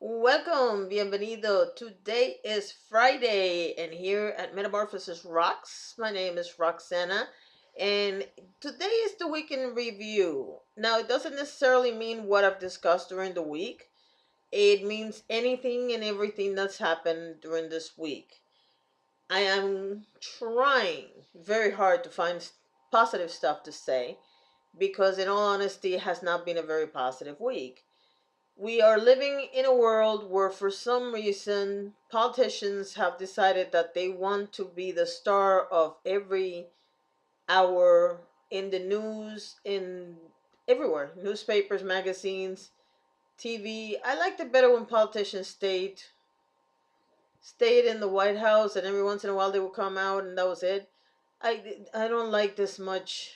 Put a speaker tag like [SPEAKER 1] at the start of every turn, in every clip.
[SPEAKER 1] Welcome, bienvenido. Today is Friday, and here at Metamorphosis Rocks, my name is Roxana, and today is the week in review. Now, it doesn't necessarily mean what I've discussed during the week, it means anything and everything that's happened during this week. I am trying very hard to find positive stuff to say because, in all honesty, it has not been a very positive week. We are living in a world where, for some reason, politicians have decided that they want to be the star of every hour in the news, in everywhere newspapers, magazines, TV. I liked it better when politicians stayed in the White House and every once in a while they would come out and that was it. I don't like this much.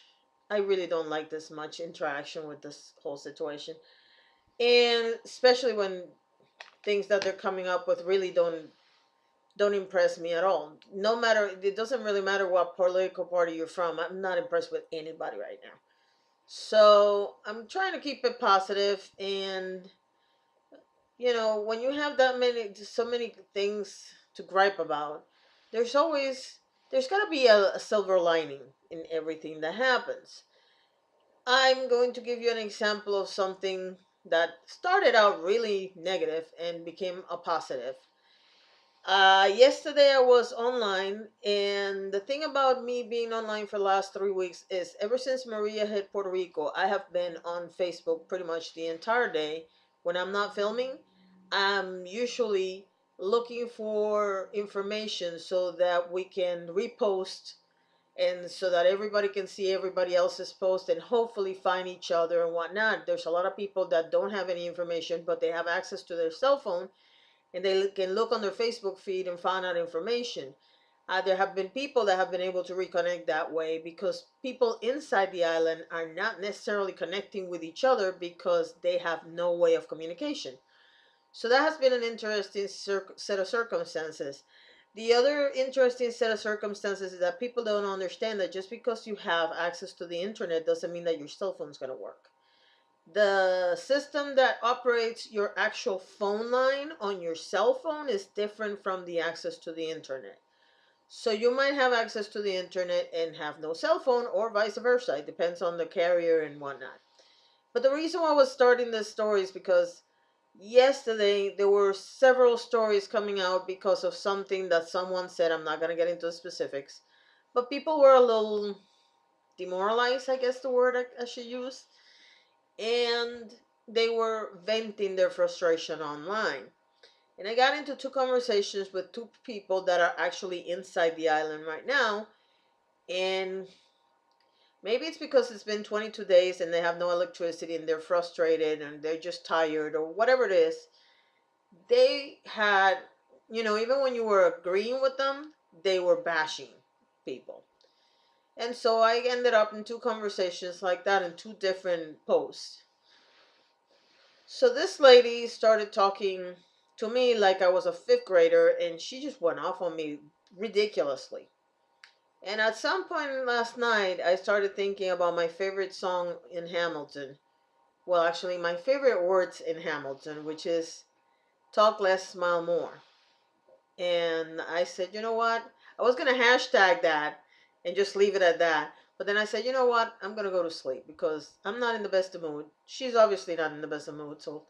[SPEAKER 1] I really don't like this much interaction with this whole situation. And especially when things that they're coming up with really don't impress me at all. No matter, it doesn't really matter what political party you're from. I'm not impressed with anybody right now. So I'm trying to keep it positive, and when you have so many things to gripe about, there's always there's got to be a silver lining in everything that happens. I'm going to give you an example of something that started out really negative and became a positive. Yesterday I was online, and the thing about me being online for the last 3 weeks is ever since Maria hit Puerto Rico, I have been on Facebook pretty much the entire day. When I'm not filming, I'm usually looking for information so that we can repost and so that everybody can see everybody else's post and hopefully find each other and whatnot. There's a lot of people that don't have any information, but they have access to their cell phone and they can look on their Facebook feed and find out information. There have been people that have been able to reconnect that way because people inside the island are not necessarily connecting with each other because they have no way of communication. So that has been an interesting set of circumstances. The other interesting set of circumstances is that people don't understand that just because you have access to the internet doesn't mean that your cell phone is going to work. The system that operates your actual phone line on your cell phone is different from the access to the internet. So you might have access to the internet and have no cell phone, or vice versa. It depends on the carrier and whatnot. But the reason why I was starting this story is because yesterday there were several stories coming out because of something that someone said. I'm not going to get into the specifics, but people were a little demoralized, I guess the word I should use, and they were venting their frustration online. And I got into two conversations with two people that are actually inside the island right now. And maybe it's because it's been 22 days and they have no electricity and they're frustrated and they're just tired or whatever it is. They had, even when you were agreeing with them, they were bashing people. And so I ended up in two conversations like that in two different posts. So this lady started talking to me like I was a fifth grader, and she just went off on me ridiculously. And at some point last night, I started thinking about my favorite song in Hamilton. Well, actually, my favorite words in Hamilton, which is talk less, smile more. And I said, you know what? I was going to hashtag that and just leave it at that. But then I said, you know what? I'm going to go to sleep because I'm not in the best of mood. She's obviously not in the best of mood, so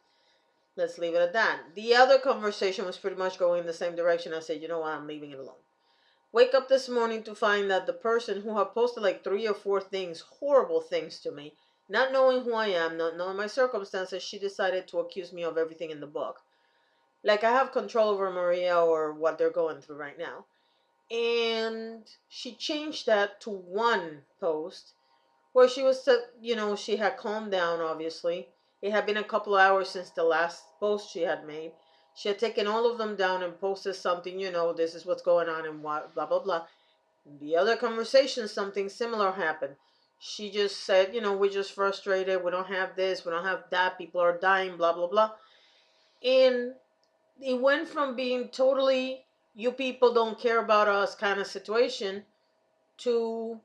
[SPEAKER 1] let's leave it at that. The other conversation was pretty much going in the same direction. I said, you know what? I'm leaving it alone. Wake up this morning to find that the person who had posted like three or four things, horrible things to me, not knowing who I am, not knowing my circumstances, she decided to accuse me of everything in the book. Like I have control over Maria or what they're going through right now. And she changed that to one post where she was, she had calmed down, obviously. It had been a couple of hours since the last post she had made. She had taken all of them down and posted something, this is what's going on and what, blah, blah, blah. The other conversation, something similar happened. She just said, we're just frustrated. We don't have this. We don't have that. People are dying, blah, blah, blah. And it went from being totally, you people don't care about us kind of situation to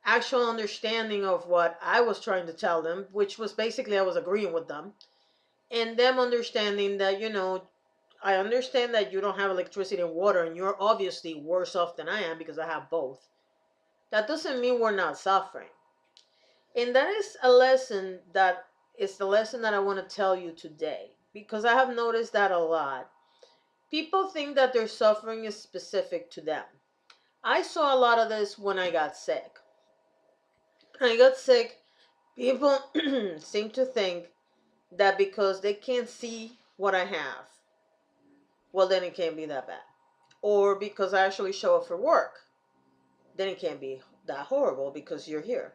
[SPEAKER 1] actual understanding of what I was trying to tell them, which was basically I was agreeing with them. and them understanding that, I understand that you don't have electricity and water, and you're obviously worse off than I am because I have both. That doesn't mean we're not suffering. And that is a lesson that is the lesson that I want to tell you today, because I have noticed that a lot. People think that their suffering is specific to them. I saw a lot of this when I got sick. When I got sick, people seem to think that because they can't see what I have, well, then it can't be that bad. Or because I actually show up for work, then it can't be that horrible because you're here.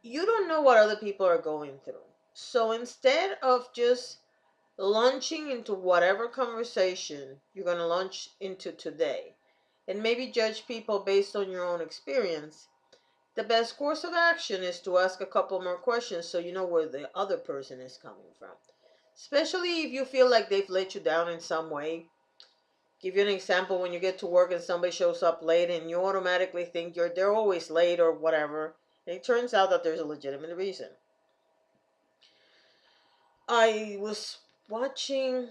[SPEAKER 1] You don't know what other people are going through. So instead of just launching into whatever conversation you're going to launch into today and maybe judge people based on your own experience, the best course of action is to ask a couple more questions so you know where the other person is coming from. Especially if you feel like they've let you down in some way. Give you an example: when you get to work and somebody shows up late and you automatically think they're always late or whatever, and it turns out that there's a legitimate reason. I was watching,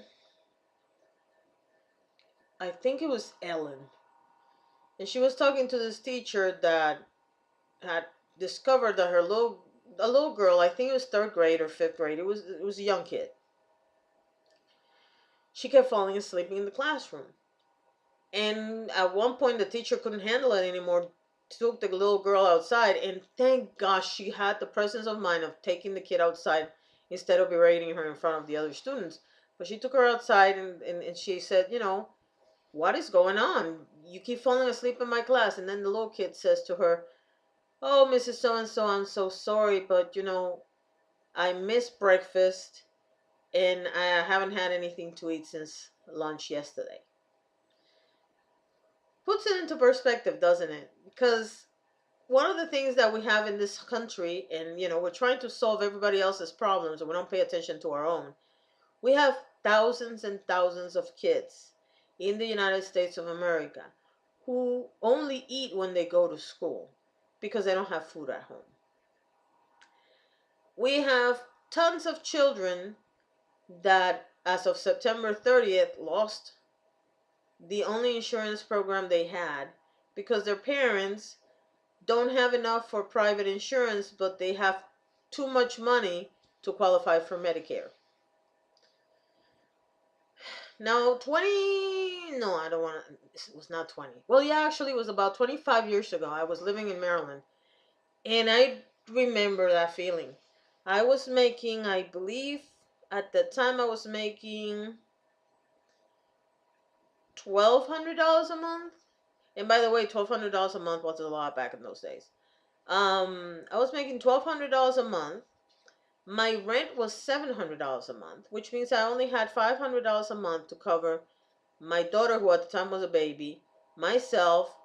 [SPEAKER 1] I think it was Ellen, and she was talking to this teacher that had discovered that a little girl, I think it was third grade or fifth grade, it was a young kid. She kept falling asleep in the classroom. And at one point, the teacher couldn't handle it anymore, took the little girl outside, and thank gosh she had the presence of mind of taking the kid outside instead of berating her in front of the other students. But she took her outside, and she said, what is going on? You keep falling asleep in my class. And then the little kid says to her, oh, Mrs. So and so, I'm so sorry, but I missed breakfast and I haven't had anything to eat since lunch yesterday. Puts it into perspective, doesn't it? Because one of the things that we have in this country, and we're trying to solve everybody else's problems and we don't pay attention to our own. We have thousands and thousands of kids in the United States of America who only eat when they go to school because they don't have food at home. We have tons of children that, as of September 30th, lost the only insurance program they had because their parents don't have enough for private insurance, but they have too much money to qualify for Medicare. Now, 20, no, I don't want to, it was not 20. Well, yeah, actually, it was about 25 years ago. I was living in Maryland, and I remember that feeling. I was making, I believe, at the time, I was making $1,200 a month. And by the way, $1,200 a month was a lot back in those days. I was making $1,200 a month. My rent was $700 a month, which means I only had $500 a month to cover my daughter, who at the time was a baby, myself,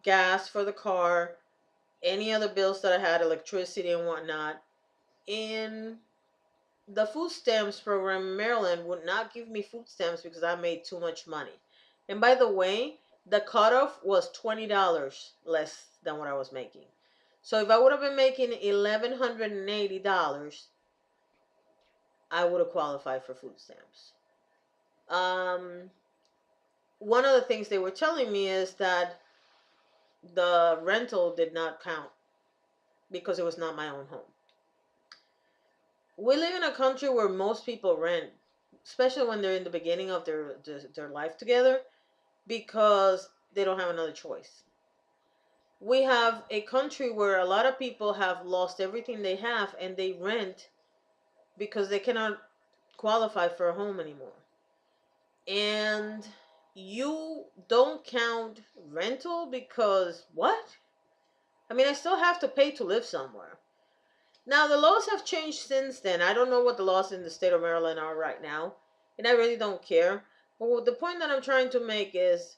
[SPEAKER 1] gas for the car, any other bills that I had, electricity and whatnot. And the food stamps program in Maryland would not give me food stamps because I made too much money. And by the way, the cutoff was $20 less than what I was making. So if I would have been making $1,180, I would have qualified for food stamps. Um, One of the things they were telling me is that the rental did not count because it was not my own home. We live in a country where most people rent, especially when they're in the beginning of their life together, because they don't have another choice. We have a country where a lot of people have lost everything they have and they rent because they cannot qualify for a home anymore. And you don't count rental because what? I mean, I still have to pay to live somewhere. Now, the laws have changed since then. I don't know what the laws in the state of Maryland are right now, and I really don't care. But the point that I'm trying to make is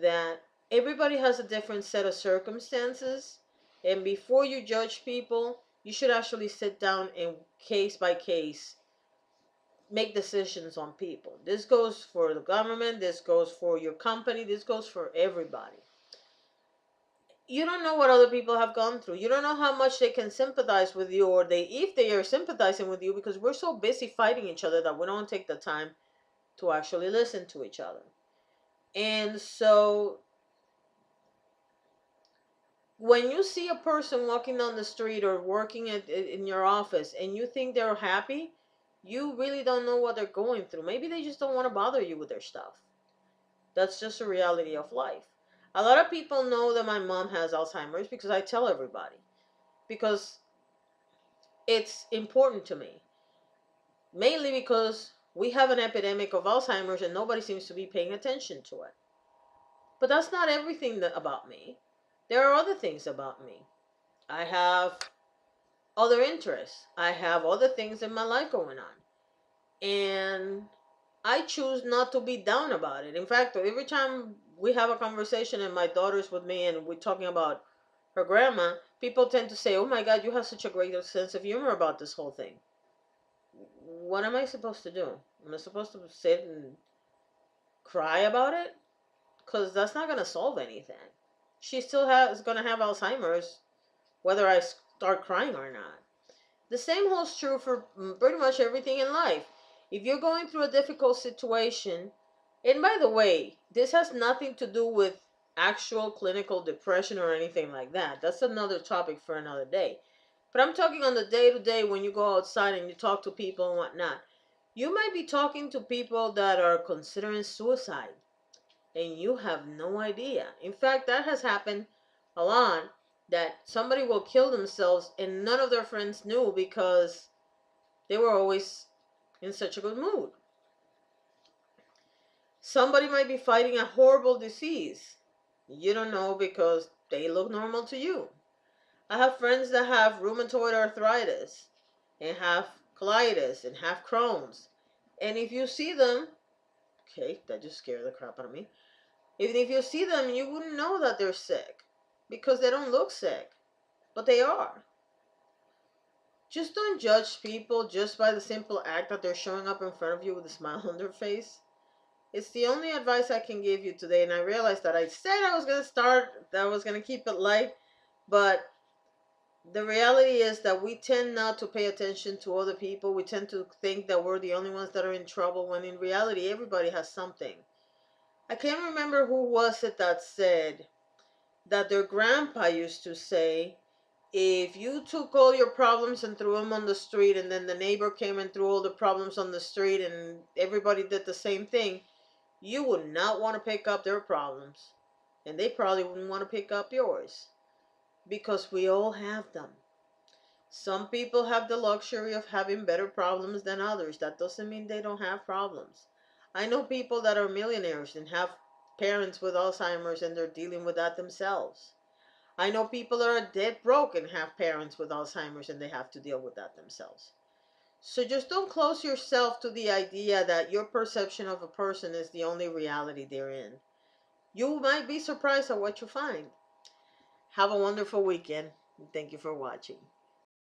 [SPEAKER 1] that everybody has a different set of circumstances, and before you judge people, you should actually sit down and case by case make decisions on people. This goes for the government, this goes for your company, this goes for everybody. You don't know what other people have gone through. You don't know how much they can sympathize with you, or if they are sympathizing with you, because we're so busy fighting each other that we don't take the time to actually listen to each other. And so when you see a person walking down the street or working in your office and you think they're happy, you really don't know what they're going through. Maybe they just don't want to bother you with their stuff. That's just a reality of life. A lot of people know that my mom has Alzheimer's because I tell everybody, because it's important to me. Mainly because we have an epidemic of Alzheimer's and nobody seems to be paying attention to it. But that's not everything about me. There are other things about me. I have other interests. I have other things in my life going on. And I choose not to be down about it. In fact, every time we have a conversation and my daughter's with me and we're talking about her grandma, people tend to say, "Oh my God, you have such a great sense of humor about this whole thing." What am I supposed to do? Am I supposed to sit and cry about it? Because that's not going to solve anything. She still is going to have Alzheimer's, whether I start crying or not. The same holds true for pretty much everything in life. If you're going through a difficult situation, and by the way, this has nothing to do with actual clinical depression or anything like that. That's another topic for another day. But I'm talking on the day to day when you go outside and you talk to people and whatnot. You might be talking to people that are considering suicide and you have no idea. In fact, that has happened a lot, that somebody will kill themselves and none of their friends knew because they were always in such a good mood. Somebody might be fighting a horrible disease. You don't know because they look normal to you. I have friends that have rheumatoid arthritis and have colitis and have Crohn's. And if you see them, okay, that just scared the crap out of me. Even if you see them, you wouldn't know that they're sick because they don't look sick, but they are. Just don't judge people just by the simple act that they're showing up in front of you with a smile on their face. It's the only advice I can give you today, and I realized that I said I was going to start, that I was going to keep it light, but the reality is that we tend not to pay attention to other people. We tend to think that we're the only ones that are in trouble, when in reality, everybody has something. I can't remember who was it that said that their grandpa used to say, if you took all your problems and threw them on the street, and then the neighbor came and threw all the problems on the street, and everybody did the same thing, you would not want to pick up their problems. And they probably wouldn't want to pick up yours. Because we all have them. Some people have the luxury of having better problems than others. That doesn't mean they don't have problems. I know people that are millionaires and have parents with Alzheimer's and they're dealing with that themselves. I know people that are dead broke and have parents with Alzheimer's and they have to deal with that themselves. So just don't close yourself to the idea that your perception of a person is the only reality they're in. You might be surprised at what you find. Have a wonderful weekend. Thank you for watching.